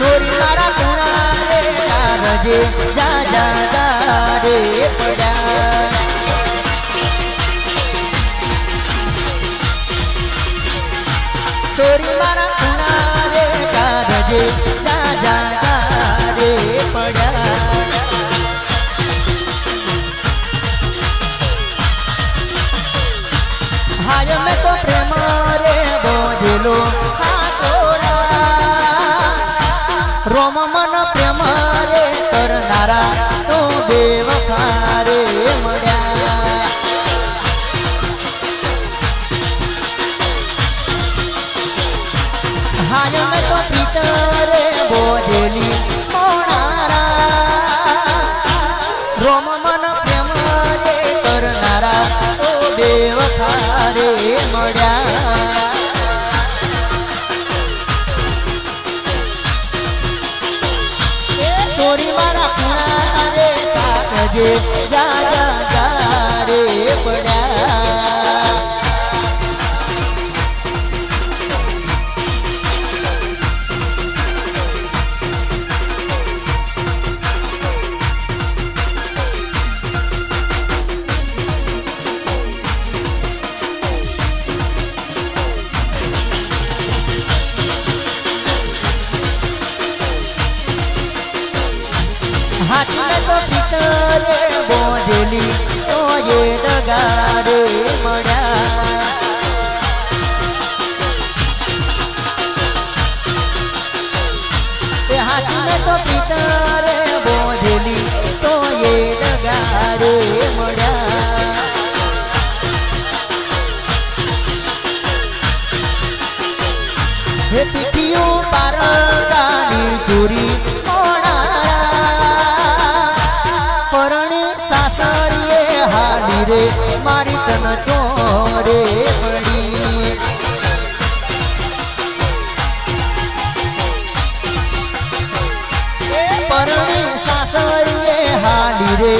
ચોરી મારા કુણા રે કારજે જા જા જા રે પડ્યા ચોરી મારા કુણા રે કારજે જા જા જા રે પડ્યા હાય મેં તો પ્રેમ રે બોધેલો રોમ મન પ્રેમ રે કરનારા તો બેવફા રે મળ્યા હાય મેં તો પ્રીત રે બોધેલી મોણારા રોમ મન પ્રેમ રે કરનારા તો બેવફા રે મળ્યા ચોરી મારા કુણા રે કાગજે જા જા જા રે પડ્યા હાથને તો પિતરે બોધેલી તો એ ડગારે મળ્યા એ હાથને તો પિતરે બોધેલી તો એ ડગારે મળ્યા હે પીઠિયું પારડાની ચોરી રે મારી તન ચોરે પડી પરણી સાસરીએ હાલી રે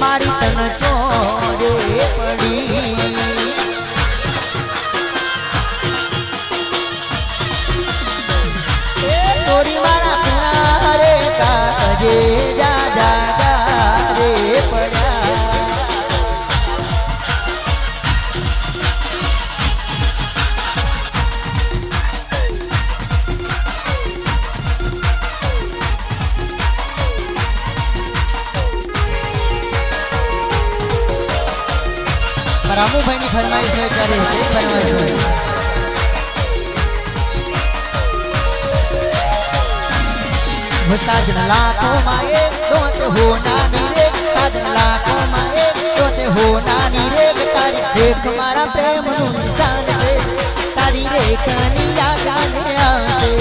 મારી તન ચોરે પડી ચોરી મારા કુણા રે કાગજે જા જા જા રે પડ્યા રામુભાઈ ની ફરમાઈશ છે ત્યારે એ ફરમાઈશ હોય સાજન લાખો માએ દોતે હો નાની રે સાજન લાખો માએ દોતે હો નાની રે તારી દેખ મારા પ્રેમ નું નિશાન છે તારી રેખની યાદ આવશે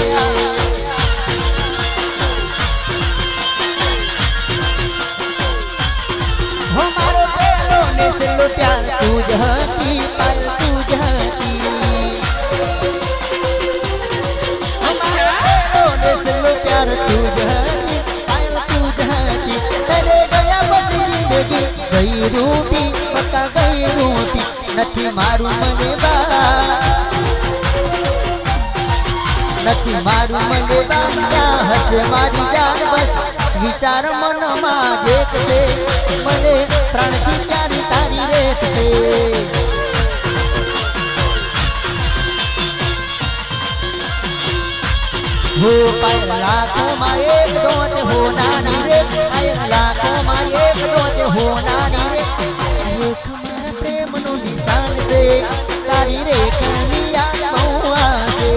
हो मारो प्यारो ने सिलो प्यार तू जहती पाल तू जहती हमारा प्यारो ने सिलो प्यार तू जहती पाल तू जहती तेरे गया बस जिंदगी गई रूठी पक्का गई रूठी નથી મારું મને બા નથી મારું મને બા હસે મારી જાન બસ વિચાર મનમાં એક છે મને પ્રાણથી પ્યારી તારી રેત છે હો પાયલ લાખોમાં એક દોત હો નાની રે પાયલ લાખોમાં એક દોત હો નાની રે રેખ મારા પ્રેમનું નિશાન છે તારી રેખની યાદ બહુ આવશે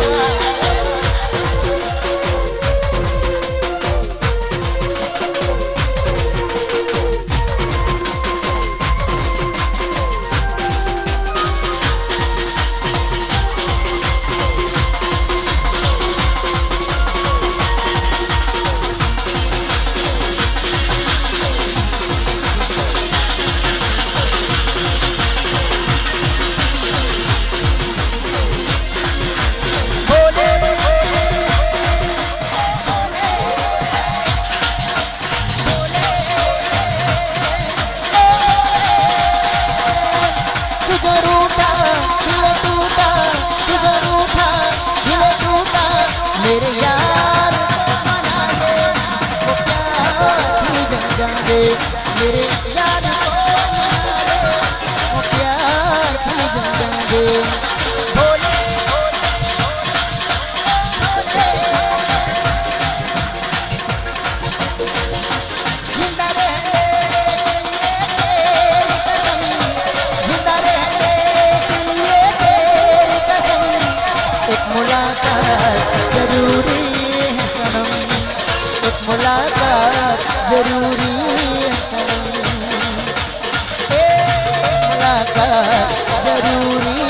मेरे यार वो प्यार की जंग दे भोले जिंदा रहने जिंदा रहने के लिए तेरी कसम एक मुलाकात जरूरी है सनम एक मुलाकात जरूरी है सनम एक मुलाकात जरूरी